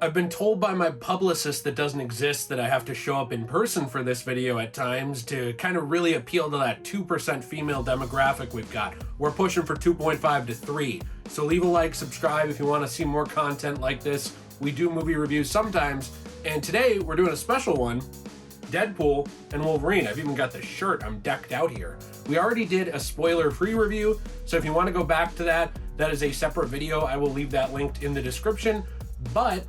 I've been told by my publicist that doesn't exist that I have to show up in person for this video at times to kind of really appeal to that 2% female demographic we've got. We're pushing for 2.5 to 3. So leave a like, subscribe if you want to see more content like this. We do movie reviews sometimes, and today we're doing a special one, Deadpool and Wolverine. I've even got the shirt, I'm decked out here. We already did a spoiler-free review, so if you want to go back to that, that is a separate video. I will leave that linked in the description, but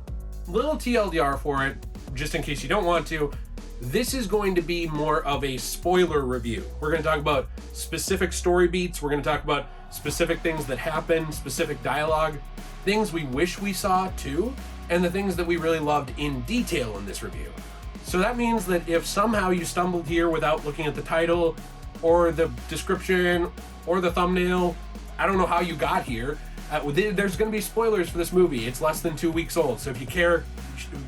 little TLDR for it, just in case you don't want to, this is going to be more of a spoiler review. We're going to talk about specific story beats, we're going to talk about specific things that happen, specific dialogue, things we wish we saw too, and the things that we really loved in detail in this review. So that means that if somehow you stumbled here without looking at the title, or the description, or the thumbnail, I don't know how you got here, there's going to be spoilers for this movie. It's less than 2 weeks old, so if you care,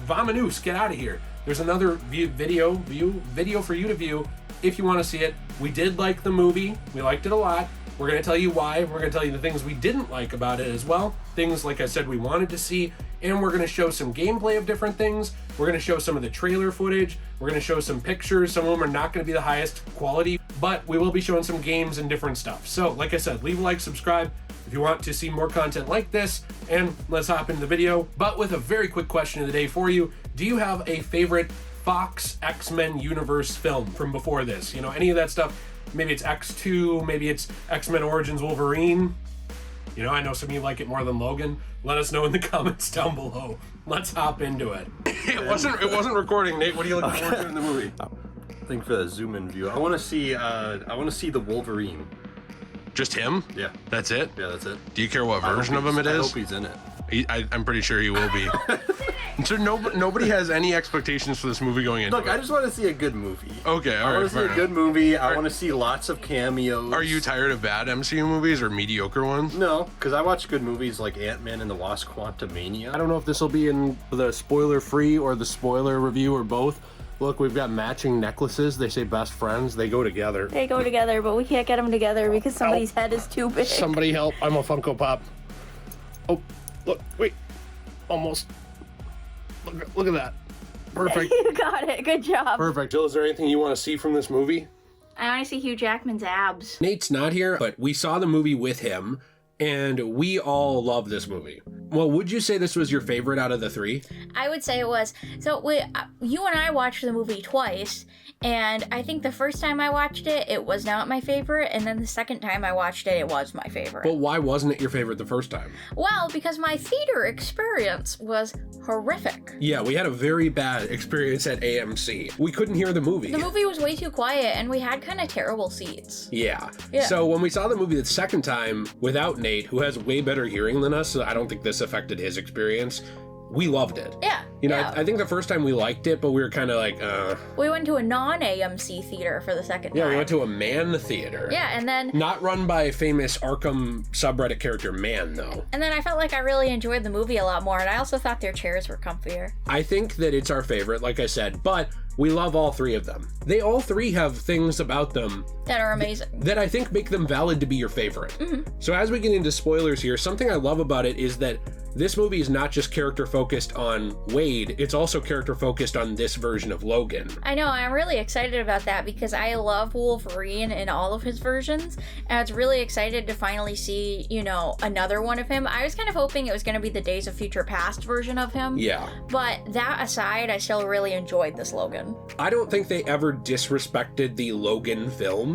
vamoose, get out of here. There's another video for you to view if you want to see it. We did like the movie. We liked it a lot. We're going to tell you why. We're going to tell you the things we didn't like about it as well. Things, like I said, we wanted to see. And we're going to show some gameplay of different things. We're going to show some of the trailer footage. We're going to show some pictures. Some of them are not going to be the highest quality, but we will be showing some games and different stuff. So, like I said, leave a like, subscribe if you want to see more content like this, and let's hop into the video. But with a very quick question of the day for you, do you have a favorite Fox X-Men universe film from before this? You know, any of that stuff? Maybe it's X2, maybe it's X-Men Origins Wolverine. You know, I know some of you like it more than Logan. Let us know in the comments down below. Let's hop into it. It wasn't recording, Nate. What are you looking forward to in the movie? I think for the zoom-in view, I want to see the Wolverine. Just him? Yeah. That's it? Yeah, that's it. Do you care what version of him it is? I hope he's in it. I'm pretty sure he will be. So nobody has any expectations for this movie going into it? Look, I just want to see a good movie. Okay, all right. I want to see a good movie. I want to see lots of cameos. Are you tired of bad MCU movies or mediocre ones? No, because I watch good movies like Ant-Man and the Wasp: Quantumania. I don't know if this will be in the spoiler-free or the spoiler review or both. Look, we've got matching necklaces. They say best friends. They go together. They go together, but we can't get them together because somebody's head is too big. Somebody help. I'm a Funko Pop. Oh, look, wait. Almost. Look at that. Perfect. You got it. Good job. Perfect. Jill, is there anything you want to see from this movie? I want to see Hugh Jackman's abs. Nate's not here, but we saw the movie with him, and we all love this movie. Well, would you say this was your favorite out of the three? I would say it was. So you and I watched the movie twice, and I think the first time I watched it, it was not my favorite, and then the second time I watched it, it was my favorite. But why wasn't it your favorite the first time? Well, because my theater experience was horrific. Yeah, we had a very bad experience at AMC. We couldn't hear the movie. The movie was way too quiet, and we had kind of terrible seats. Yeah. So when we saw the movie the second time without Nate, who has way better hearing than us, so I don't think this affected his experience, we loved it. Yeah. You know, yeah. I think the first time we liked it, but we were kind of like, We went to a non-AMC theater for the second time. Yeah, we went to a Man theater. Yeah, and then... Not run by famous Arkham subreddit character Man, though. And then I felt like I really enjoyed the movie a lot more, and I also thought their chairs were comfier. I think that it's our favorite, like I said, but we love all three of them. They all three have things about them that are amazing. That I think make them valid to be your favorite. Mm-hmm. So as we get into spoilers here, something I love about it is that this movie is not just character focused on Wade, it's also character focused on this version of Logan. I know, I'm really excited about that because I love Wolverine in all of his versions, and I was really excited to finally see, you know, another one of him. I was kind of hoping it was going to be the Days of Future Past version of him. Yeah. But that aside, I still really enjoyed this Logan. I don't think they ever disrespected the Logan film,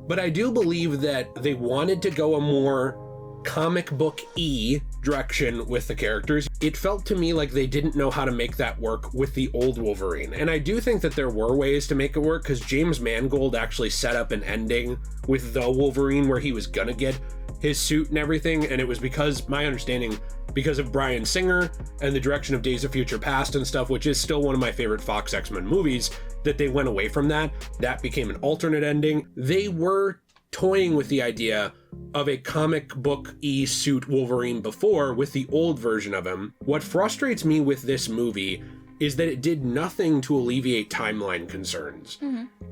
but I do believe that they wanted to go a more comic book-y direction with the characters. It felt to me like they didn't know how to make that work with the old Wolverine. And I do think that there were ways to make it work, because James Mangold actually set up an ending with the Wolverine where he was gonna get his suit and everything, and it was because, my understanding, because of Bryan Singer and the direction of Days of Future Past and stuff, which is still one of my favorite Fox X-Men movies, that they went away from that. That became an alternate ending. They were toying with the idea of a comic book-y suit Wolverine before with the old version of him. What frustrates me with this movie is that it did nothing to alleviate timeline concerns.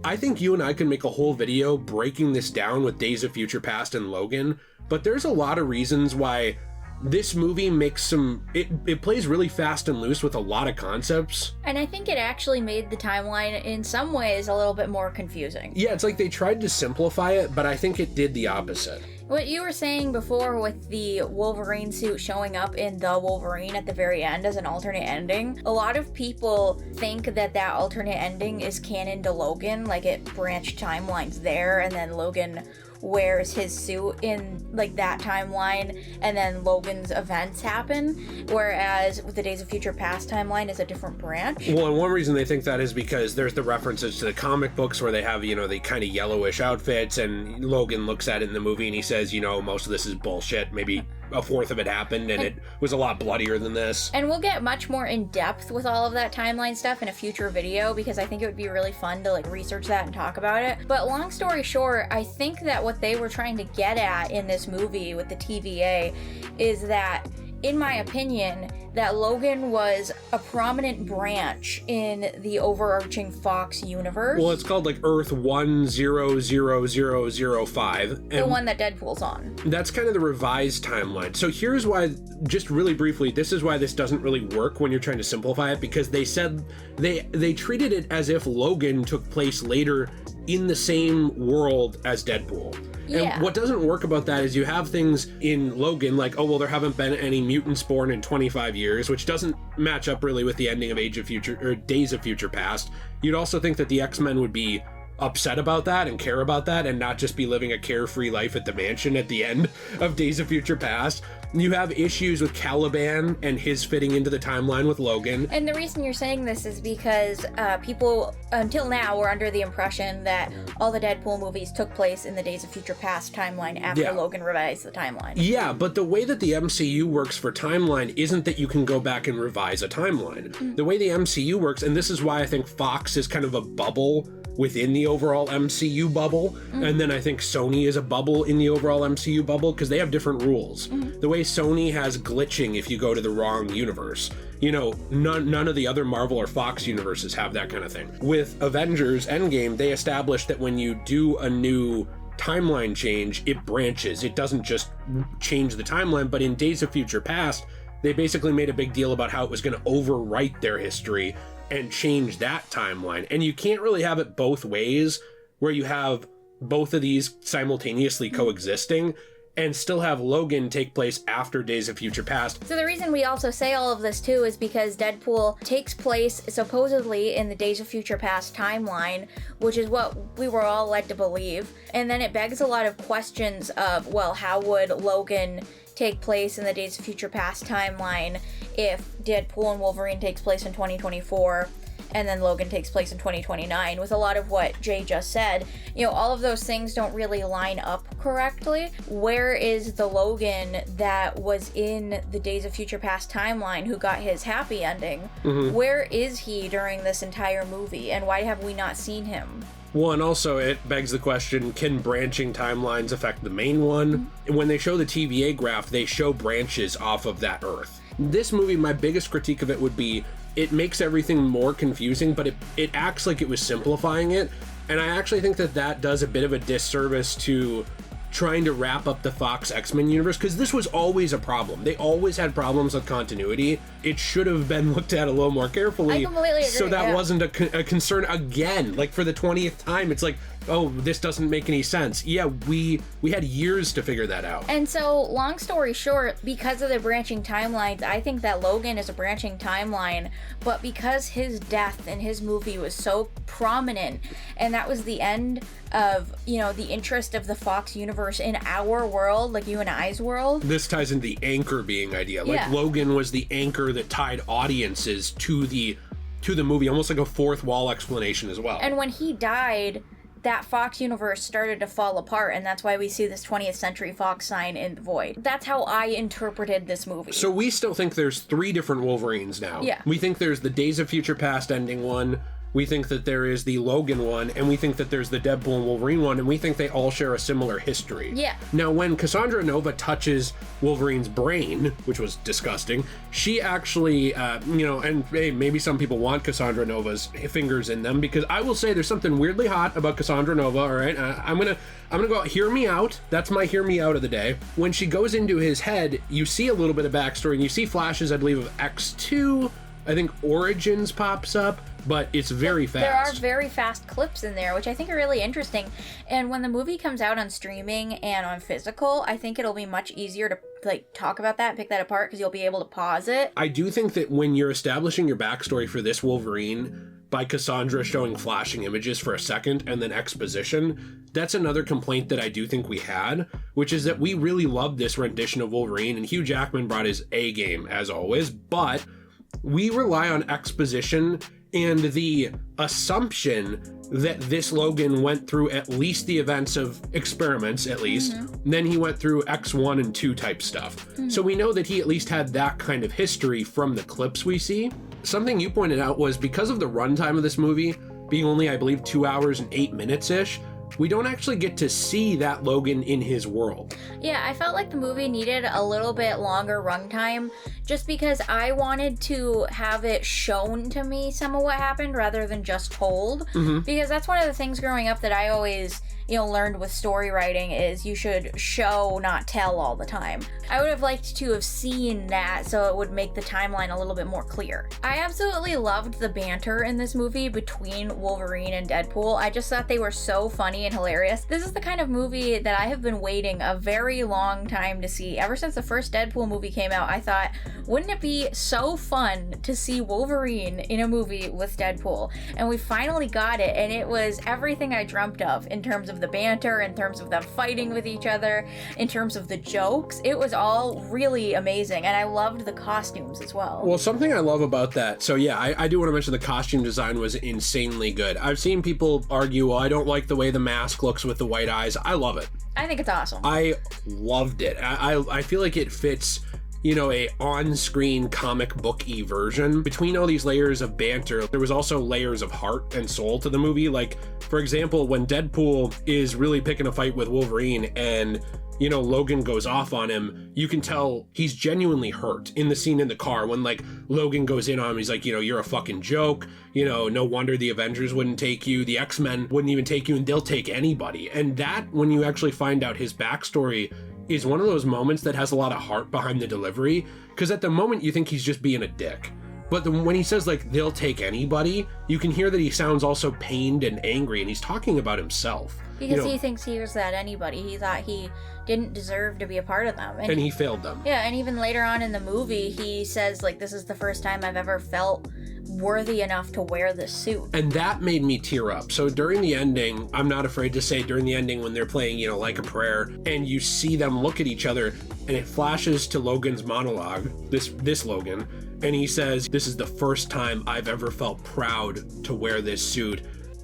I think you and I can make a whole video breaking this down with Days of Future Past and Logan, but there's a lot of reasons why this movie makes it plays really fast and loose with a lot of concepts. And I think it actually made the timeline in some ways a little bit more confusing. Yeah, it's like they tried to simplify it, but I think it did the opposite. What you were saying before with the Wolverine suit showing up in The Wolverine at the very end as an alternate ending, a lot of people think that that alternate ending is canon to Logan, like it branched timelines there, and then Logan wears his suit in like that timeline, and then Logan's events happen, whereas with the Days of Future Past timeline is a different branch. Well, and one reason they think that is because there's the references to the comic books where they have, the kind of yellowish outfits, and Logan looks at it in the movie and he says, most of this is bullshit. Maybe a fourth of it happened and it was a lot bloodier than this. And we'll get much more in depth with all of that timeline stuff in a future video, because I think it would be really fun to like research that and talk about it. But long story short, I think that what they were trying to get at in this movie with the TVA is that, in my opinion, that Logan was a prominent branch in the overarching Fox universe. Well, it's called like Earth 100005. The one that Deadpool's on. That's kind of the revised timeline. So here's why, just really briefly, this is why this doesn't really work when you're trying to simplify it, because they said they treated it as if Logan took place later in the same world as Deadpool. Yeah. And what doesn't work about that is you have things in Logan like, oh, well, there haven't been any mutants born in 25 years, which doesn't match up really with the ending of Days of Future Past. You'd also think that the X-Men would be upset about that and care about that and not just be living a carefree life at the mansion at the end of Days of Future Past. You have issues with Caliban and his fitting into the timeline with Logan. And the reason you're saying this is because people, until now, were under the impression that all the Deadpool movies took place in the Days of Future Past timeline after Logan revised the timeline. Yeah, but the way that the MCU works for timeline isn't that you can go back and revise a timeline. The way the MCU works, and this is why I think Fox is kind of a bubble within the overall MCU bubble, and then I think Sony is a bubble in the overall MCU bubble, because they have different rules. The way Sony has glitching if you go to the wrong universe. None of the other Marvel or Fox universes have that kind of thing. With Avengers Endgame, they established that when you do a new timeline change, it branches. It doesn't just change the timeline, but in Days of Future Past, they basically made a big deal about how it was going to overwrite their history and change that timeline. And you can't really have it both ways, where you have both of these simultaneously coexisting and still have Logan take place after Days of Future Past. So the reason we also say all of this too is because Deadpool takes place supposedly in the Days of Future Past timeline, which is what we were all led to believe. And then it begs a lot of questions of, well, how would Logan take place in the Days of Future Past timeline if Deadpool and Wolverine takes place in 2024 and then Logan takes place in 2029? With a lot of what Jay just said, all of those things don't really line up correctly. Where is the Logan that was in the Days of Future Past timeline who got his happy ending? Where is he during this entire movie, and why have we not seen him? Well, and also it begs the question, can branching timelines affect the main one? When they show the TVA graph, they show branches off of that Earth. This movie, my biggest critique of it would be, it makes everything more confusing, but it acts like it was simplifying it. And I actually think that does a bit of a disservice to trying to wrap up the Fox X-Men universe, because this was always a problem. They always had problems with continuity. It should have been looked at a little more carefully. I completely agree, so that wasn't a concern again. Like, for the 20th time, it's like, oh, this doesn't make any sense. Yeah, we had years to figure that out. And so, long story short, because of the branching timelines, I think that Logan is a branching timeline, but because his death in his movie was so prominent, and that was the end of, the interest of the Fox universe in our world, like you and I's world. This ties into the anchor being idea. Like, Logan was the anchor that tied audiences to the movie, almost like a fourth wall explanation as well. And when he died, that Fox universe started to fall apart, and that's why we see this 20th Century Fox sign in the void. That's how I interpreted this movie. So we still think there's 3 different Wolverines now. Yeah. We think there's the Days of Future Past ending one, we think that there is the Logan one, and we think that there's the Deadpool and Wolverine one, and we think they all share a similar history. Yeah. Now, when Cassandra Nova touches Wolverine's brain, which was disgusting, she actually, and hey, maybe some people want Cassandra Nova's fingers in them, because I will say there's something weirdly hot about Cassandra Nova, all right? I'm gonna go, hear me out. That's my hear me out of the day. When she goes into his head, you see a little bit of backstory, and you see flashes, I believe, of X2. I think Origins pops up, but it's very fast. There are very fast clips in there, which I think are really interesting. And when the movie comes out on streaming and on physical, I think it'll be much easier to talk about that and pick that apart, because you'll be able to pause it. I do think that when you're establishing your backstory for this Wolverine by Cassandra showing flashing images for a second and then exposition, that's another complaint that I do think we had, which is that we really loved this rendition of Wolverine, and Hugh Jackman brought his A game as always, but we rely on exposition and the assumption that this Logan went through at least the events of experiments, at least. Mm-hmm. Then he went through X1 and 2 type stuff. Mm-hmm. So we know that he at least had that kind of history from the clips we see. Something you pointed out was because of the runtime of this movie being only, I believe, 2 hours and 8 minutes-ish, we don't actually get to see that Logan in his world. Yeah, I felt like the movie needed a little bit longer runtime, just because I wanted to have it shown to me some of what happened rather than just told. Mm-hmm. Because that's one of the things growing up that I always, learned with story writing is you should show, not tell all the time. I would have liked to have seen that so it would make the timeline a little bit more clear. I absolutely loved the banter in this movie between Wolverine and Deadpool. I just thought they were so funny and hilarious. This is the kind of movie that I have been waiting a very long time to see. Ever since the first Deadpool movie came out, I thought, wouldn't it be so fun to see Wolverine in a movie with Deadpool? And we finally got it, and it was everything I dreamt of in terms of the banter, in terms of them fighting with each other, in terms of the jokes. It was all really amazing, and I loved the costumes as well. Well, something I love about that, so yeah, I do want to mention the costume design was insanely good. I've seen people argue, well, I don't like the way the mask looks with the white eyes. I love it. I think it's awesome. I loved it. I feel like it fits, a on-screen comic book-y version. Between all these layers of banter, there was also layers of heart and soul to the movie. Like, for example, when Deadpool is really picking a fight with Wolverine and Logan goes off on him, you can tell he's genuinely hurt in the scene in the car when, Logan goes in on him. He's like, you're a fucking joke. No wonder the Avengers wouldn't take you. The X-Men wouldn't even take you, and they'll take anybody. And that, when you actually find out his backstory, is one of those moments that has a lot of heart behind the delivery. Because at the moment, you think he's just being a dick. But when he says, they'll take anybody, you can hear that he sounds also pained and angry, and he's talking about himself. Because he thinks he was that anybody. He thought he didn't deserve to be a part of them. And he failed them. Yeah, and even later on in the movie, he says, this is the first time I've ever felt worthy enough to wear this suit. And that made me tear up. So during the ending, I'm not afraid to say during the ending when they're playing, Like a Prayer, and you see them look at each other, and it flashes to Logan's monologue, this Logan, and he says, this is the first time I've ever felt proud to wear this suit.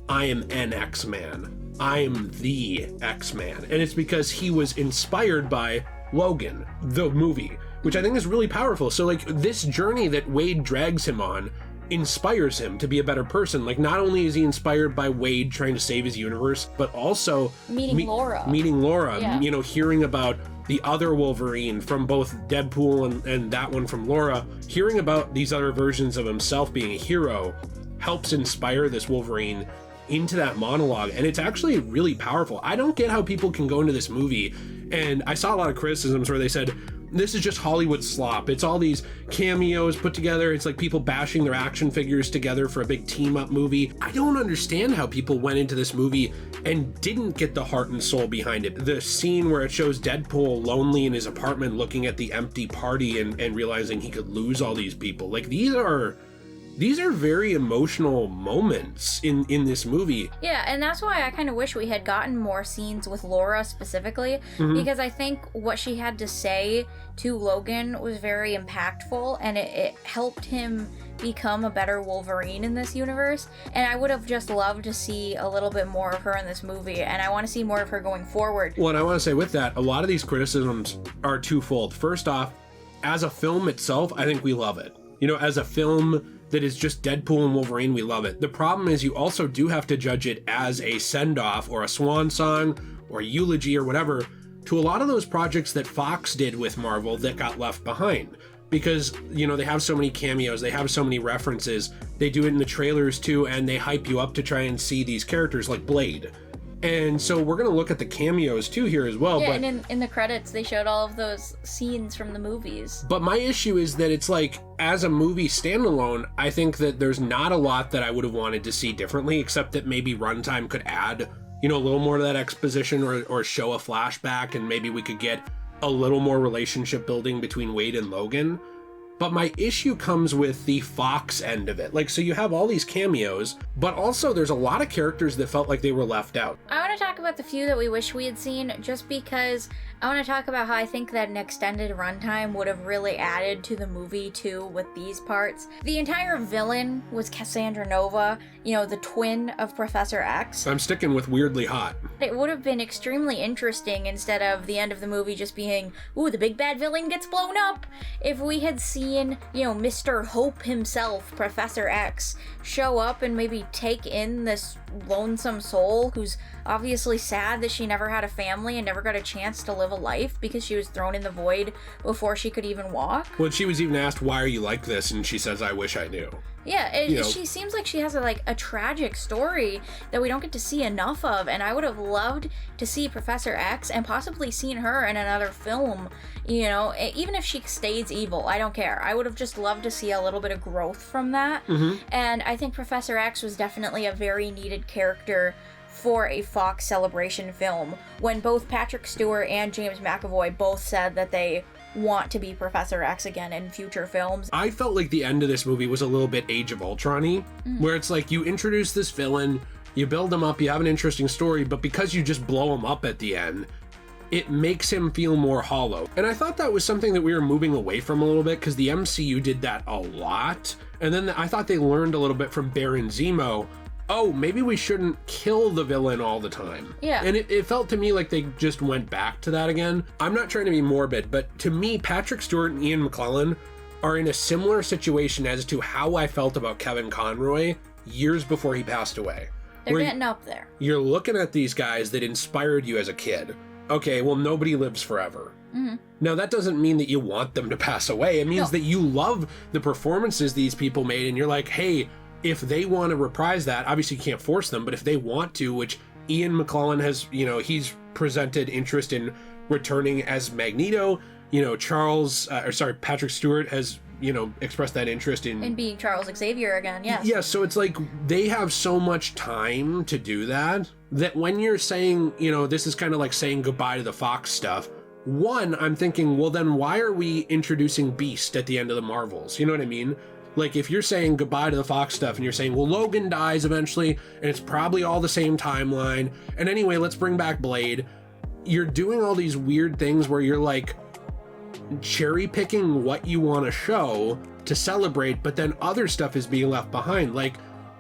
I am an X-Man. I'm the X-Man. And it's because he was inspired by Logan, the movie, which I think is really powerful. So this journey that Wade drags him on inspires him to be a better person. Not only is he inspired by Wade trying to save his universe, but also meeting Laura, yeah. Hearing about the other Wolverine from both Deadpool and that one from Laura, hearing about these other versions of himself being a hero helps inspire this Wolverine into that monologue, and it's actually really powerful. I don't get how people can go into this movie, and I saw a lot of criticisms where they said, this is just Hollywood slop. It's all these cameos put together. It's like people bashing their action figures together for a big team-up movie. I don't understand how people went into this movie and didn't get the heart and soul behind it. The scene where it shows Deadpool lonely in his apartment looking at the empty party and realizing he could lose all these people. These are very emotional moments in this movie. Yeah, and that's why I kind of wish we had gotten more scenes with Laura specifically, because I think what she had to say to Logan was very impactful, and it helped him become a better Wolverine in this universe. And I would have just loved to see a little bit more of her in this movie, and I want to see more of her going forward. Well, and I want to say with that, a lot of these criticisms are twofold. First off, as a film itself, I think we love it. As a film that is just Deadpool and Wolverine, we love it. The problem is you also do have to judge it as a send-off or a swan song or a eulogy or whatever to a lot of those projects that Fox did with Marvel that got left behind. Because, you know, they have so many cameos, they have so many references, they do it in the trailers too, and they hype you up to try and see these characters like Blade. And so we're going to look at the cameos too here as well. Yeah, but and in the credits, they showed all of those scenes from the movies. But my issue is that it's like, as a movie standalone, I think that there's not a lot that I would have wanted to see differently, except that maybe runtime could add, you know, a little more to that exposition or show a flashback, and maybe we could get a little more relationship building between Wade and Logan. But my issue comes with the Fox end of it. Like, so you have all these cameos, but also there's a lot of characters that felt like they were left out. I want to talk about the few that we wish we had seen, just because I want to talk about how I think that an extended runtime would have really added to the movie too with these parts. The entire villain was Cassandra Nova, you know, the twin of Professor X. I'm sticking with weirdly hot. It would have been extremely interesting instead of the end of the movie just being, ooh, the big bad villain gets blown up. If we had seen, you know, Mr. Hope himself, Professor X, show up and maybe take in this lonesome soul who's obviously sad that she never had a family and never got a chance to live a life because she was thrown in the void before she could even walk. Well, she was even asked, why are you like this? And she says, I wish I knew. Yeah, she seems like she has a tragic story that we don't get to see enough of, and I would have loved to see Professor X and possibly seen her in another film, you know, even if she stays evil, I don't care. I would have just loved to see a little bit of growth from that, and I think Professor X was definitely a very needed character for a Fox Celebration film, when both Patrick Stewart and James McAvoy both said that they want to be Professor X again in future films. I felt like the end of this movie was a little bit Age of Ultron-y, where it's like you introduce this villain, you build him up, you have an interesting story, but because you just blow him up at the end, it makes him feel more hollow. And I thought that was something that we were moving away from a little bit, because the MCU did that a lot. And then I thought they learned a little bit from Baron Zemo. Oh, maybe we shouldn't kill the villain all the time. Yeah. And it felt to me like they just went back to that again. I'm not trying to be morbid, but to me, Patrick Stewart and Ian McKellen are in a similar situation as to how I felt about Kevin Conroy years before he passed away. They're getting up there. You're looking at these guys that inspired you as a kid. Okay, well, nobody lives forever. Now, that doesn't mean that you want them to pass away. It means that you love the performances these people made, and you're like, hey, if they want to reprise that, obviously you can't force them, but if they want to, which Ian McKellen has, you know, he's presented interest in returning as Magneto, you know, Patrick Stewart has, you know, expressed that interest in being Charles Xavier again, yes. Yeah, so it's like they have so much time to do that when you're saying, you know, this is kind of like saying goodbye to the Fox stuff. One, I'm thinking, well, then why are we introducing Beast at the end of the Marvels? You know what I mean? Like, if you're saying goodbye to the Fox stuff and you're saying, well, Logan dies eventually, and it's probably all the same timeline, and anyway, let's bring back Blade, you're doing all these weird things where you're, like, cherry-picking what you want to show to celebrate, but then other stuff is being left behind. Like,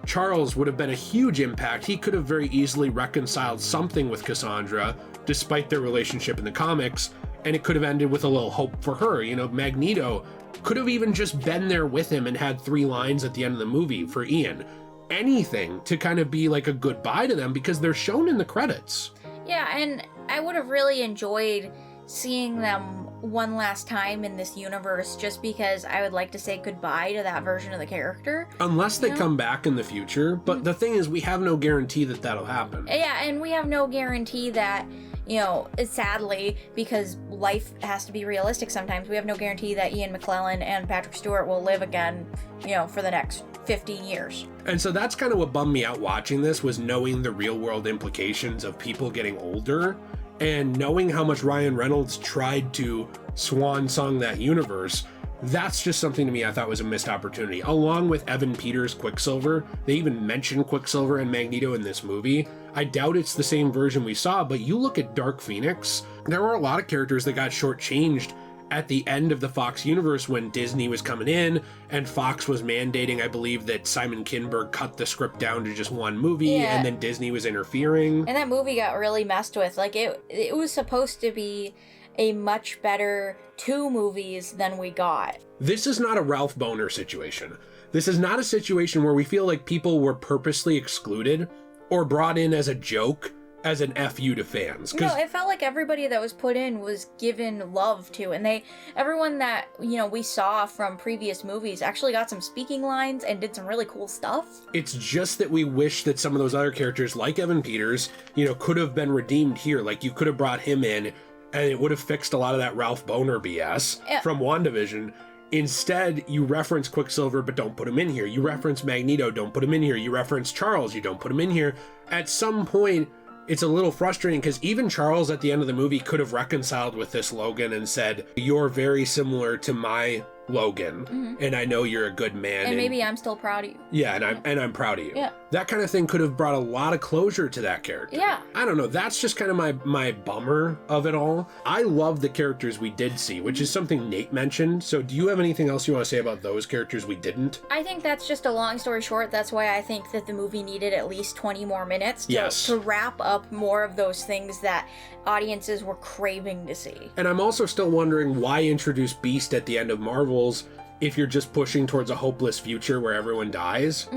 Charles would have been a huge impact. He could have very easily reconciled something with Cassandra, despite their relationship in the comics, and it could have ended with a little hope for her. You know, Magneto could have even just been there with him and had 3 lines at the end of the movie for Ian. Anything to kind of be like a goodbye to them, because they're shown in the credits. Yeah, and I would have really enjoyed seeing them one last time in this universe, just because I would like to say goodbye to that version of the character. Unless they come back in the future, but the thing is, we have no guarantee that that'll happen. Yeah, and we have no guarantee that, you know, sadly, because life has to be realistic sometimes, we have no guarantee that Ian McKellen and Patrick Stewart will live again, you know, for the next 15 years. And so that's kind of what bummed me out watching this, was knowing the real world implications of people getting older, and knowing how much Ryan Reynolds tried to swan song that universe. That's just something to me I thought was a missed opportunity. Along with Evan Peters' Quicksilver, they even mentioned Quicksilver and Magneto in this movie. I doubt it's the same version we saw, but you look at Dark Phoenix, there were a lot of characters that got shortchanged at the end of the Fox universe when Disney was coming in and Fox was mandating, I believe, that Simon Kinberg cut the script down to just one movie, and then Disney was interfering. And that movie got really messed with. Like, it was supposed to be a much better 2 movies than we got. This is not a Ralph Bohner situation. This is not a situation where we feel like people were purposely excluded or brought in as a joke, as an FU to fans. No, it felt like everybody that was put in was given love to, and everyone that, you know, we saw from previous movies actually got some speaking lines and did some really cool stuff. It's just that we wish that some of those other characters, like Evan Peters, you know, could have been redeemed here. Like, you could have brought him in, and it would have fixed a lot of that Ralph Boner BS from WandaVision. Instead, you reference Quicksilver, but don't put him in here. You reference Magneto, don't put him in here. You reference Charles, you don't put him in here. At some point, it's a little frustrating because even Charles at the end of the movie could have reconciled with this Logan and said, you're very similar to my Logan, and I know you're a good man. And maybe I'm still proud of you. Yeah, and I'm proud of you. Yeah. That kind of thing could have brought a lot of closure to that character. Yeah. I don't know. That's just kind of my bummer of it all. I love the characters we did see, which is something Nate mentioned. So do you have anything else you want to say about those characters we didn't? I think that's just a long story short. That's why I think that the movie needed at least 20 more minutes to wrap up more of those things that audiences were craving to see. And I'm also still wondering why introduce Beast at the end of Marvels if you're just pushing towards a hopeless future where everyone dies,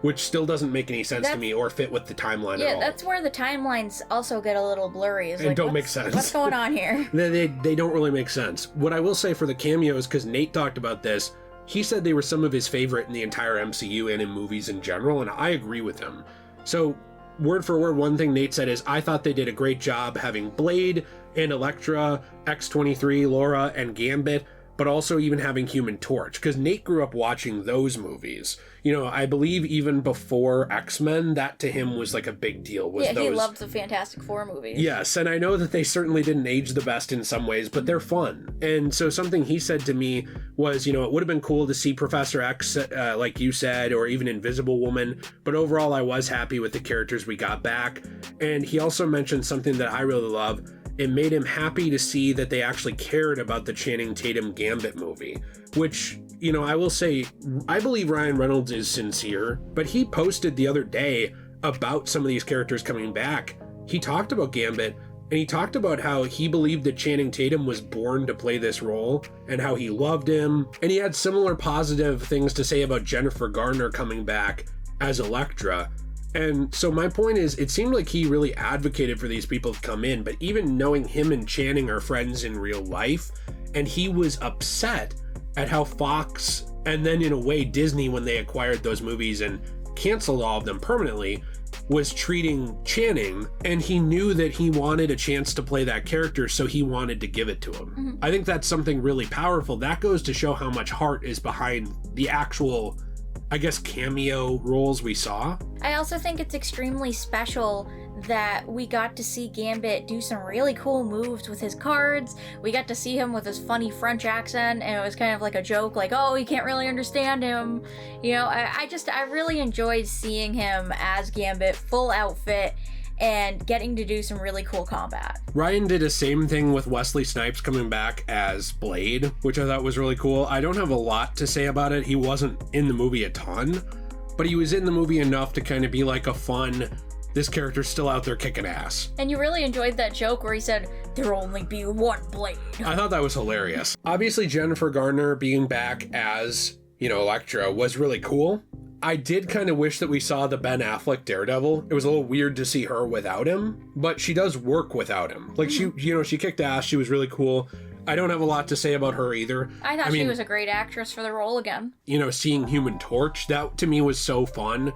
which still doesn't make any sense to me or fit with the timeline at all. Yeah, that's where the timelines also get a little blurry. And like, don't make sense. What's going on here? They don't really make sense. What I will say for the cameos, because Nate talked about this, he said they were some of his favorite in the entire MCU and in movies in general, and I agree with him. So, word for word, one thing Nate said is, I thought they did a great job having Blade and Elektra, X-23, Laura, and Gambit, but also even having Human Torch, because Nate grew up watching those movies. You know, I believe even before X-Men, that to him was like a big deal. He loved the Fantastic Four movies. Yes, and I know that they certainly didn't age the best in some ways, but they're fun. And so something he said to me was, you know, it would have been cool to see Professor X, like you said, or even Invisible Woman, but overall I was happy with the characters we got back. And he also mentioned something that I really love. It made him happy to see that they actually cared about the Channing Tatum Gambit movie, which, you know, I will say, I believe Ryan Reynolds is sincere, but he posted the other day about some of these characters coming back. He talked about Gambit, and he talked about how he believed that Channing Tatum was born to play this role, and how he loved him, and he had similar positive things to say about Jennifer Garner coming back as Elektra. And so my point is, it seemed like he really advocated for these people to come in, but even knowing him and Channing are friends in real life, and he was upset at how Fox, and then in a way Disney, when they acquired those movies and canceled all of them permanently, was treating Channing, and he knew that he wanted a chance to play that character, so he wanted to give it to him. I think that's something really powerful. That goes to show how much heart is behind the actual, I guess, cameo roles we saw. I also think it's extremely special that we got to see Gambit do some really cool moves with his cards. We got to see him with his funny French accent, and it was kind of like a joke, like, oh, you can't really understand him. You know, I really enjoyed seeing him as Gambit, full outfit, and getting to do some really cool combat. Ryan did the same thing with Wesley Snipes coming back as Blade, which I thought was really cool. I don't have a lot to say about it. He wasn't in the movie a ton, but he was in the movie enough to kind of be like a fun, this character's still out there kicking ass. And you really enjoyed that joke where he said, there'll only be one Blade. I thought that was hilarious. Obviously, Jennifer Garner being back as, you know, Elektra was really cool. I did kind of wish that we saw the Ben Affleck Daredevil. It was a little weird to see her without him, but she does work without him. Like, she, you know, she kicked ass. She was really cool. I don't have a lot to say about her either. I thought she was a great actress for the role again. You know, seeing Human Torch, that to me was so fun.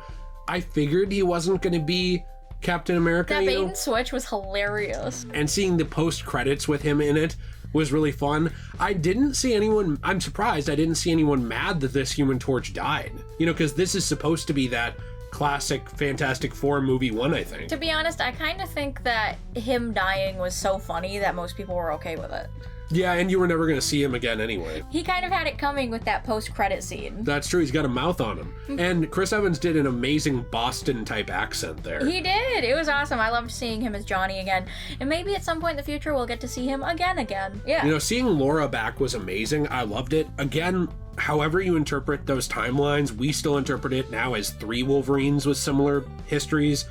I figured he wasn't going to be Captain America. That bait and switch was hilarious. And seeing the post-credits with him in it was really fun. I'm surprised I didn't see anyone mad that this Human Torch died. You know, because this is supposed to be that classic Fantastic Four movie one, I think. To be honest, I kind of think that him dying was so funny that most people were okay with it. Yeah, and you were never going to see him again anyway. He kind of had it coming with that post-credit scene. That's true. He's got a mouth on him. And Chris Evans did an amazing Boston-type accent there. He did. It was awesome. I loved seeing him as Johnny again. And maybe at some point in the future, we'll get to see him again. Yeah. You know, seeing Laura back was amazing. I loved it. Again, however you interpret those timelines, we still interpret it now as 3 Wolverines with similar histories.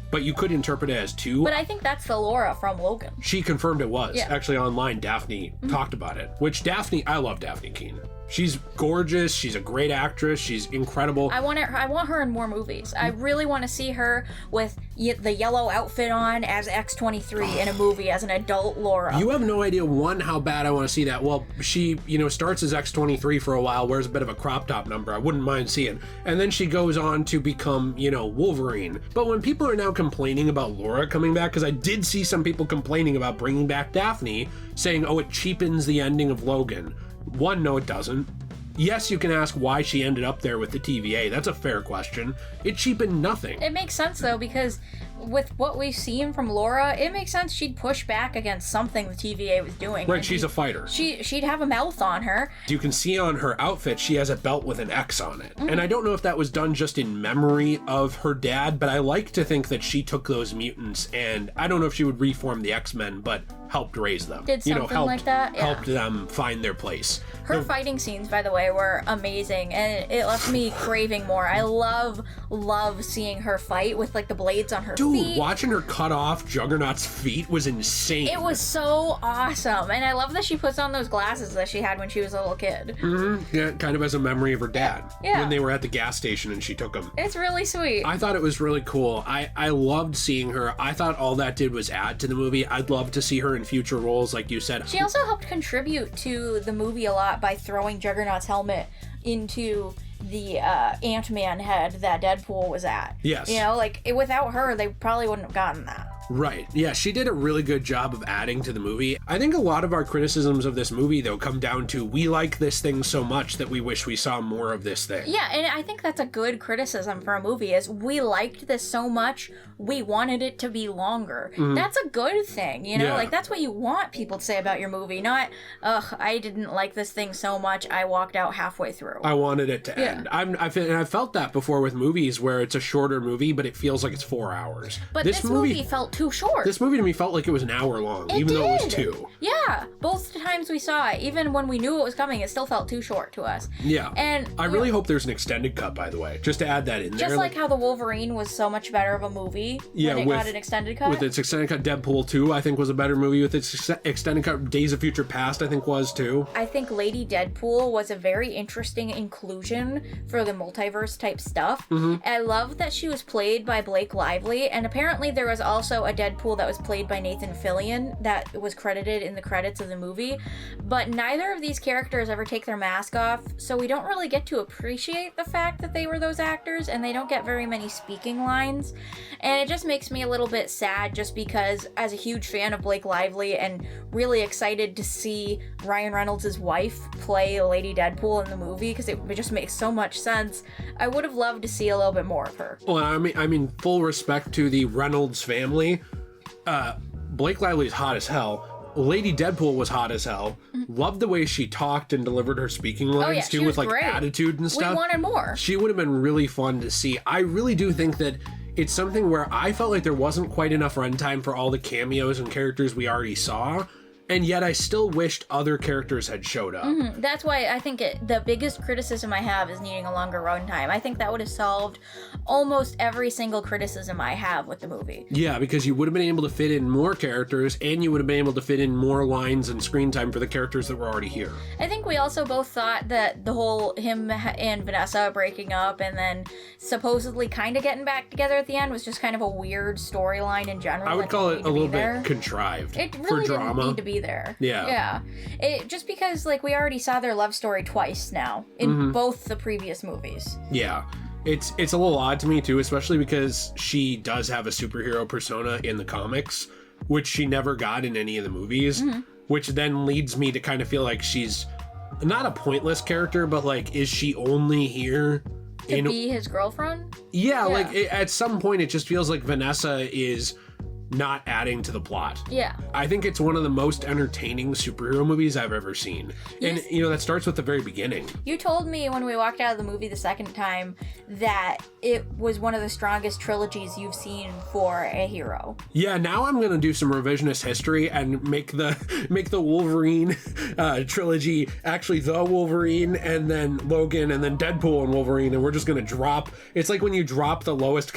But you could interpret it as 2. But I think that's the Laura from Logan. She confirmed it was. Yeah. Actually, online, Daphne talked about it. Which Daphne, I love Daphne Keane. She's gorgeous. She's a great actress. She's incredible. I want her in more movies. I really want to see her with the yellow outfit on as X-23 in a movie as an adult Laura. You have no idea, one, how bad I want to see that. Well, she, starts as X-23 for a while, wears a bit of a crop top number. I wouldn't mind seeing. And then she goes on to become, Wolverine. But when people are now complaining about Laura coming back, because I did see some people complaining about bringing back Daphne, saying, oh, it cheapens the ending of Logan. One, no, it doesn't. Yes, you can ask why she ended up there with the TVA. That's a fair question. It cheapened nothing. It makes sense, though, because with what we've seen from Laura, it makes sense she'd push back against something the TVA was doing. Right, she's a fighter. She'd have a mouth on her. You can see on her outfit, she has a belt with an X on it. And I don't know if that was done just in memory of her dad, but I like to think that she took those mutants, and I don't know if she would reform the X-Men, but helped raise them. Did something like that? Yeah. Helped them find their place. Her fighting scenes, by the way, were amazing, and it left me craving more. I love seeing her fight with, the blades on her feet. Dude, watching her cut off Juggernaut's feet was insane. It was so awesome, and I love that she puts on those glasses that she had when she was a little kid. Mm-hmm. Yeah, kind of as a memory of her dad. Yeah. When they were at the gas station and she took them. It's really sweet. I thought it was really cool. I loved seeing her. I thought all that did was add to the movie. I'd love to see her in future roles, like you said. She also helped contribute to the movie a lot by throwing Juggernaut's helmet into the Ant-Man head that Deadpool was at. Yes. Without her, they probably wouldn't have gotten that. Right. Yeah, she did a really good job of adding to the movie. I think a lot of our criticisms of this movie, though, come down to we like this thing so much that we wish we saw more of this thing. Yeah, and I think that's a good criticism for a movie, is we liked this so much, we wanted it to be longer. Mm-hmm. That's a good thing, Yeah. That's what you want people to say about your movie, not, ugh, I didn't like this thing so much, I walked out halfway through. I wanted it to end. I've felt that before with movies where it's a shorter movie, but it feels like it's 4 hours. But this movie felt too short. This movie to me felt like it was an hour long, even though it was 2. Yeah, both times we saw it, even when we knew it was coming, it still felt too short to us. Yeah. And I really hope there's an extended cut, by the way, just to add that in there. Just like how the Wolverine was so much better of a movie when it got an extended cut. With its extended cut, Deadpool 2, I think, was a better movie with its extended cut. Days of Future Past, I think, was too. I think Lady Deadpool was a very interesting inclusion for the multiverse type stuff. Mm-hmm. I love that she was played by Blake Lively, and apparently there was also a Deadpool that was played by Nathan Fillion that was credited in the credits of the movie, but neither of these characters ever take their mask off, so we don't really get to appreciate the fact that they were those actors, and they don't get very many speaking lines, and it just makes me a little bit sad, just because as a huge fan of Blake Lively and really excited to see Ryan Reynolds' wife play Lady Deadpool in the movie, because it just makes so much sense, I would have loved to see a little bit more of her. Well, I mean, full respect to the Reynolds family. Blake Lively's hot as hell. Lady Deadpool was hot as hell. Loved the way she talked and delivered her speaking lines too, with great. Attitude and stuff. We wanted more. She would have been really fun to see. I really do think that it's something where I felt like there wasn't quite enough runtime for all the cameos and characters we already saw. And yet I still wished other characters had showed up. Mm-hmm. That's why I think the biggest criticism I have is needing a longer runtime. I think that would have solved almost every single criticism I have with the movie. Yeah, because you would have been able to fit in more characters, and you would have been able to fit in more lines and screen time for the characters that were already here. I think we also both thought that the whole him and Vanessa breaking up and then supposedly kind of getting back together at the end was just kind of a weird storyline in general. I would call it a little bit contrived. It really for drama. Didn't need to be there. Yeah. Just because we already saw their love story twice now in both the previous movies. Yeah. It's a little odd to me too, especially because she does have a superhero persona in the comics, which she never got in any of the movies, which then leads me to kind of feel like she's not a pointless character, but is she only here to be his girlfriend? Yeah, at some point it just feels like Vanessa is not adding to the plot. Yeah. I think it's one of the most entertaining superhero movies I've ever seen. And, that starts with the very beginning. You told me when we walked out of the movie the second time that it was one of the strongest trilogies you've seen for a hero. Yeah, now I'm going to do some revisionist history and make the Wolverine trilogy actually the Wolverine, and then Logan, and then Deadpool and Wolverine, and we're just going to drop. It's like when you drop the lowest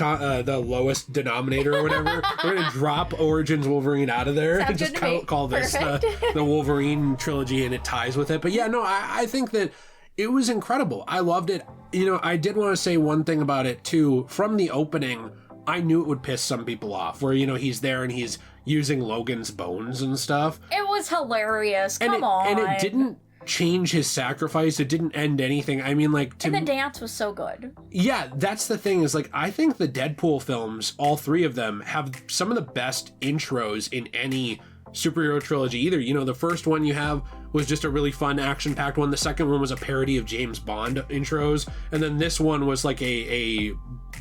denominator or whatever. We're going to drop Origins Wolverine out of there and just call this the Wolverine trilogy, and it ties with it. But yeah, no, I think that It was incredible. I loved it. You know, I did want to say one thing about it too. From the opening, I knew it would piss some people off, where, you know, he's there and he's using Logan's bones and stuff. It was hilarious. Come on. And it didn't change his sacrifice. It didn't end anything. I mean, like, and the dance was so good. Yeah, that's the thing, is like, I think the Deadpool films, all three of them, have some of the best intros in any superhero trilogy either. You know, the first one you have was just a really fun action-packed one. The second one was a parody of James Bond intros, and then this one was like a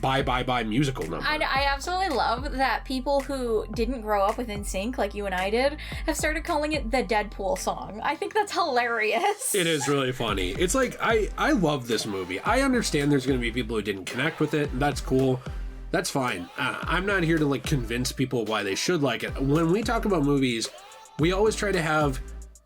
bye musical number. I absolutely love that people who didn't grow up with NSYNC like you and I did have started calling it the Deadpool song. I think that's hilarious. It is really funny. It's like, I love this movie. I understand there's going to be people who didn't connect with it, and that's cool. That's fine. I'm not here to like convince people why they should like it. When we talk about movies, we always try to have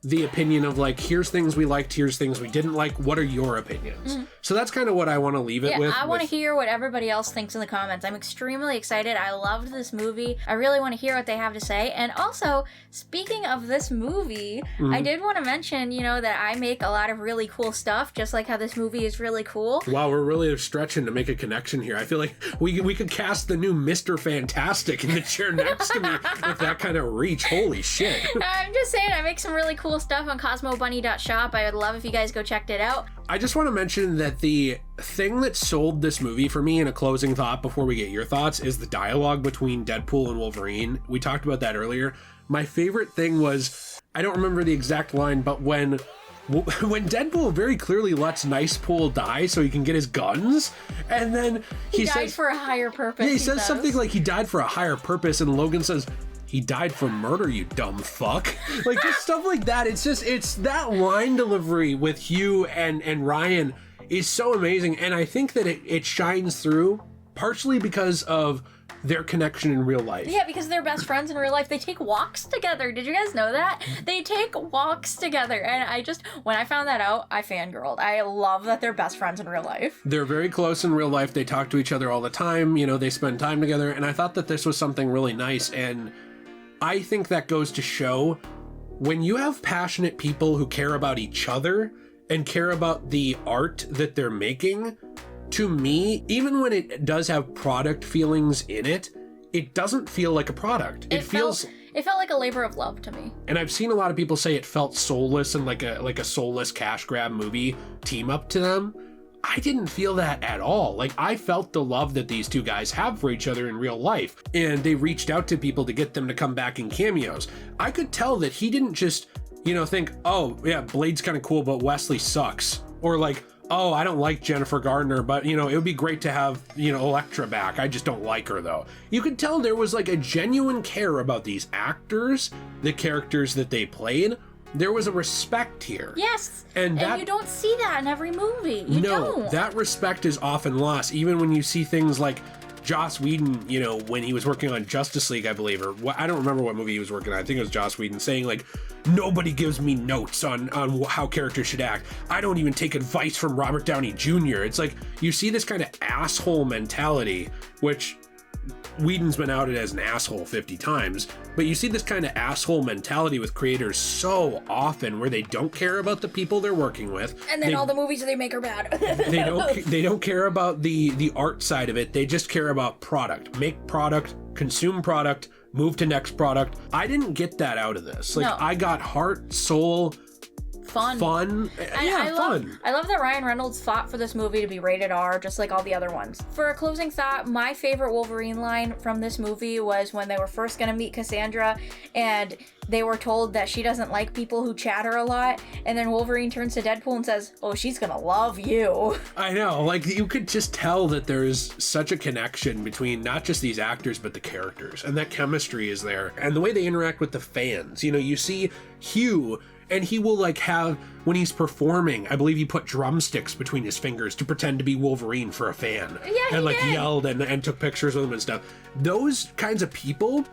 the opinion of like, here's things we liked, here's things we didn't like. What are your opinions? So that's kind of what I want to leave it with. I want to hear what everybody else thinks in the comments. I'm extremely excited. I loved this movie. I really want to hear what they have to say. And also, speaking of this movie, I did want to mention, you know, that I make a lot of really cool stuff, just like how this movie is really cool. Wow, we're really stretching to make a connection here. I feel like we could cast the new Mr. Fantastic in the chair next to me with that kind of reach. Holy shit. I'm just saying, I make some really cool stuff on CosmoBunny.shop. I would love if you guys go check it out. I just want to mention that the thing that sold this movie for me in a closing thought before we get your thoughts is the dialogue between Deadpool and Wolverine. We talked about that earlier. My favorite thing was, I don't remember the exact line, but when Deadpool very clearly lets Nicepool die so he can get his guns, and then he died for a higher purpose. Yeah, he says something like he died for a higher purpose, and Logan says, he died for murder, you dumb fuck. Like, just stuff like that. It's that line delivery with Hugh and Ryan is so amazing. And I think that it shines through partially because of their connection in real life. Yeah, because they're best friends in real life. They take walks together. Did you guys know that? They take walks together. And when I found that out, I fangirled. I love that they're best friends in real life. They're very close in real life. They talk to each other all the time. You know, they spend time together. And I thought that this was something really nice. And I think that goes to show, when you have passionate people who care about each other and care about the art that they're making, to me, even when it does have product feelings in it, it doesn't feel like a product. It felt like a labor of love to me. And I've seen a lot of people say it felt soulless and like a soulless cash grab movie team up to them. I didn't feel that at all. Like, I felt the love that these two guys have for each other in real life. And they reached out to people to get them to come back in cameos. I could tell that he didn't just, you know, think, oh, yeah, Blade's kind of cool, but Wesley sucks. Or like, oh, I don't like Jennifer Gardner, but, you know, it would be great to have, you know, Elektra back. I just don't like her, though. You could tell there was like a genuine care about these actors, the characters that they played. There was a respect here. Yes, and you don't see that in every movie. You don't. That respect is often lost, even when you see things like Joss Whedon, you know, when he was working on Justice League, I believe, or I don't remember what movie he was working on. I think it was Joss Whedon saying, like, nobody gives me notes on how characters should act. I don't even take advice from Robert Downey Jr. It's like, you see this kind of asshole mentality, which Whedon's been outed as an asshole 50 times, but you see this kind of asshole mentality with creators so often, where they don't care about the people they're working with, and then all the movies they make are bad. they don't care about the art side of it. They just care about product. Make product, consume product, move to next product. I didn't get that out of this. Like, no. I got heart, soul, fun. Fun. I love that Ryan Reynolds fought for this movie to be rated R, just like all the other ones. For a closing thought, my favorite Wolverine line from this movie was when they were first going to meet Cassandra, and they were told that she doesn't like people who chatter a lot, and then Wolverine turns to Deadpool and says, oh, she's gonna love you. I know, like, you could just tell that there's such a connection between not just these actors, but the characters, and that chemistry is there, and the way they interact with the fans. You know, you see Hugh, and he will like have, when he's performing, I believe he put drumsticks between his fingers to pretend to be Wolverine for a fan. Yeah, and like did. Yelled and took pictures with him and stuff. Those kinds of people,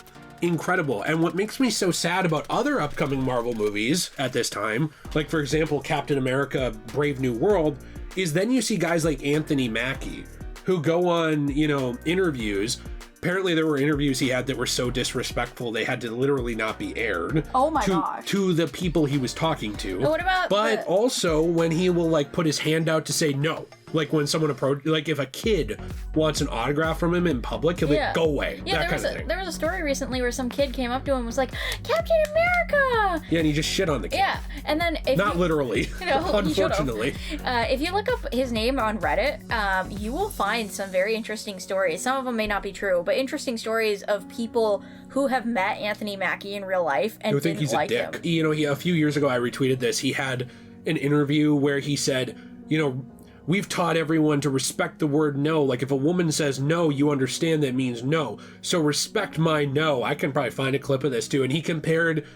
incredible. And what makes me so sad about other upcoming Marvel movies at this time, like for example, Captain America, Brave New World, is then you see guys like Anthony Mackie who go on, you know, interviews Apparently there were interviews he had that were so disrespectful they had to literally not be aired. Oh my gosh. To the people he was talking to. What about But also when he will like put his hand out to say no. Like when someone approach, like if a kid wants an autograph from him in public, he'll be like, go away. Yeah, that kind of thing. There was a story recently where some kid came up to him and was like, Captain America! Yeah, and he just shit on the kid. Yeah, and then if Not literally, unfortunately. If you look up his name on Reddit, you will find some very interesting stories. Some of them may not be true, but interesting stories of people who have met Anthony Mackie in real life and think didn't he's like a dick. him. You know, a few years ago I retweeted this. He had an interview where he said, you know, we've taught everyone to respect the word no. Like if a woman says no, you understand that means no. So respect my no. I can probably find a clip of this too. And he compared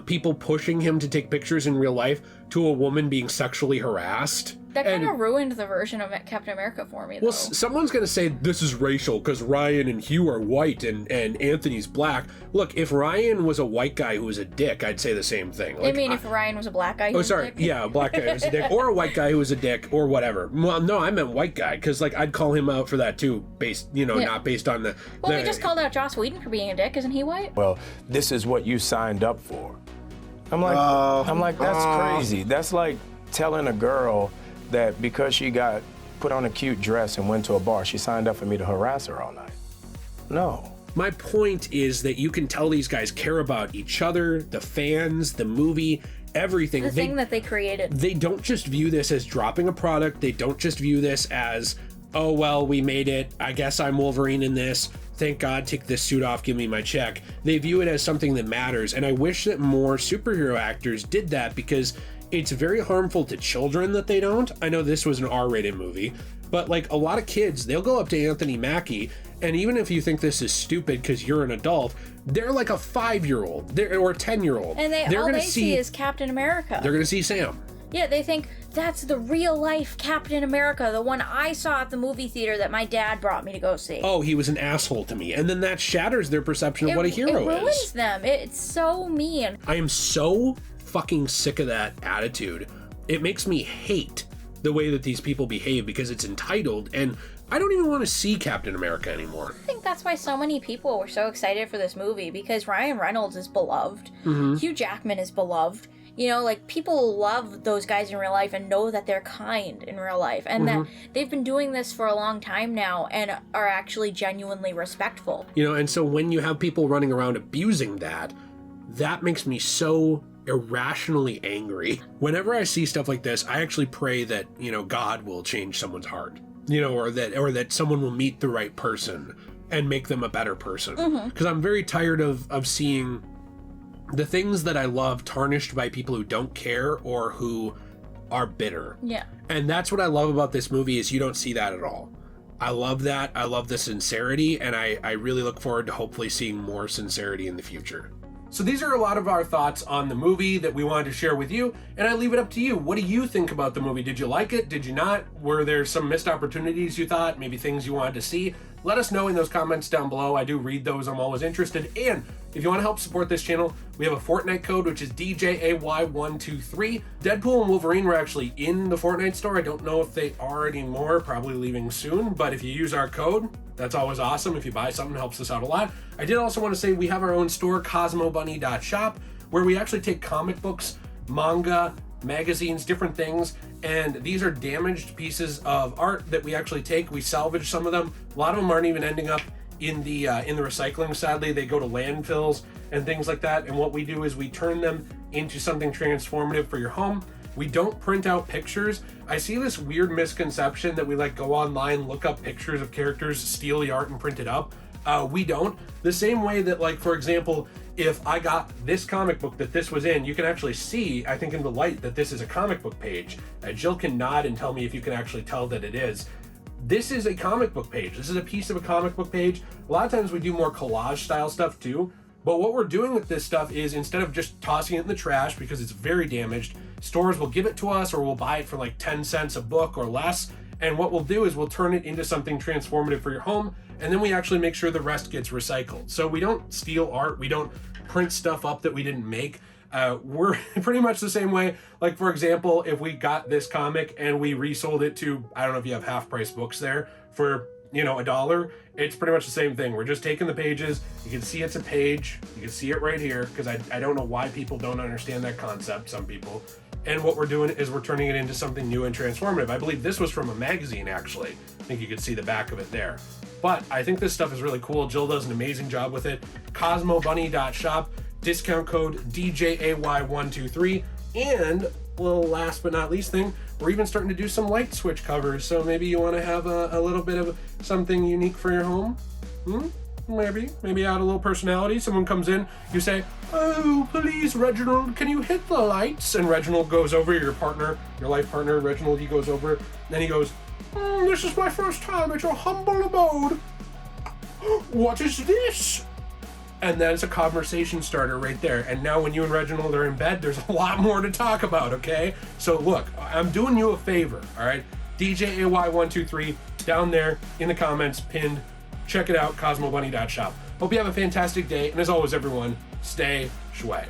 people pushing him to take pictures in real life to a woman being sexually harassed. That kind of ruined the version of Captain America for me, though. Well, someone's going to say this is racial because Ryan and Hugh are white and Anthony's black. Look, if Ryan was a white guy who was a dick, I'd say the same thing. Like, if Ryan was a black guy who was a dick? Yeah, a black guy who was a dick. Or a white guy who was a dick or whatever. Well, no, I meant white guy because, like, I'd call him out for that too, not based on the... Well, we just called out Joss Whedon for being a dick. Isn't he white? Well, this is what you signed up for. I'm like, that's crazy. That's like telling a girl that because she got put on a cute dress and went to a bar, she signed up for me to harass her all night. No. My point is that you can tell these guys care about each other, the fans, the movie, everything. The thing that they created. They don't just view this as dropping a product. They don't just view this as, oh, well, we made it. I guess I'm Wolverine in this. Thank God, take this suit off, give me my check. They view it as something that matters. And I wish that more superhero actors did that because it's very harmful to children that they don't. I know this was an R-rated movie, but like a lot of kids, they'll go up to Anthony Mackie, and even if you think this is stupid because you're an adult, they're like a 5-year-old or a 10-year-old. And all they see is Captain America. They're going to see Sam. Yeah, they think that's the real life Captain America, the one I saw at the movie theater that my dad brought me to go see. Oh, he was an asshole to me. And then that shatters their perception of what a hero is. It ruins them. It's so mean. I am so fucking sick of that attitude. It makes me hate the way that these people behave because it's entitled, and I don't even want to see Captain America anymore. I think that's why so many people were so excited for this movie, because Ryan Reynolds is beloved. Hugh Jackman is beloved. You know, like, people love those guys in real life and know that they're kind in real life, and that they've been doing this for a long time now and are actually genuinely respectful. You know, and so when you have people running around abusing that, that makes me so irrationally angry. Whenever I see stuff like this, I actually pray that, you know, God will change someone's heart, you know, or that someone will meet the right person and make them a better person. Because I'm very tired of seeing the things that I love tarnished by people who don't care or who are bitter. Yeah. And that's what I love about this movie is you don't see that at all. I love that. I love the sincerity, and I really look forward to hopefully seeing more sincerity in the future. So these are a lot of our thoughts on the movie that we wanted to share with you, and I leave it up to you. What do you think about the movie? Did you like it? Did you not? Were there some missed opportunities you thought? Maybe things you wanted to see? Let us know in those comments down below. I do read those. I'm always interested. And if you want to help support this channel, we have a Fortnite code, which is DJAY123. Deadpool and Wolverine were actually in the Fortnite store. I don't know if they are anymore, probably leaving soon, but if you use our code, that's always awesome. If you buy something, it helps us out a lot. I did also want to say we have our own store, CosmoBunny.shop, where we actually take comic books, manga, magazines, different things, and these are damaged pieces of art that we actually take. We salvage some of them. A lot of them aren't even ending up in the recycling, sadly. They go to landfills and things like that, and what we do is we turn them into something transformative for your home. We don't print out pictures. I see this weird misconception that we like go online, look up pictures of characters, steal the art and print it up. We don't. The same way that, like, for example, if I got this comic book that this was in, you can actually see, I think in the light, that this is a comic book page. Jill can nod and tell me if you can actually tell that it is. This is a comic book page. This is a piece of a comic book page. A lot of times we do more collage style stuff too, but what we're doing with this stuff is instead of just tossing it in the trash because it's very damaged, stores will give it to us or we'll buy it for like 10 cents a book or less. And what we'll do is we'll turn it into something transformative for your home, and then we actually make sure the rest gets recycled. So we don't steal art, we don't print stuff up that we didn't make. We're pretty much the same way. Like, for example, if we got this comic and we resold it to, I don't know if you have half price books there, for you know, $1, it's pretty much the same thing. We're just taking the pages. You can see it's a page. You can see it right here, because I don't know why people don't understand that concept, some people. And what we're doing is we're turning it into something new and transformative. I believe this was from a magazine, actually. I think you could see the back of it there. But I think this stuff is really cool. Jill does an amazing job with it. CosmoBunny.shop, discount code DJAY123. And, little last but not least thing, we're even starting to do some light switch covers. So maybe you want to have a little bit of something unique for your home. Maybe add a little personality. Someone comes in, you say, "Oh, please, Reginald, can you hit the lights?" And Reginald goes over, your partner, your life partner, Reginald, he goes over, then he goes, "This is my first time at your humble abode. What is this?" And that's a conversation starter right there. And now when you and Reginald are in bed, there's a lot more to talk about, okay? So look, I'm doing you a favor, all right? DJAY123, down there in the comments, pinned. Check it out, CosmoBunny.shop. Hope you have a fantastic day, and as always, everyone, stay shway.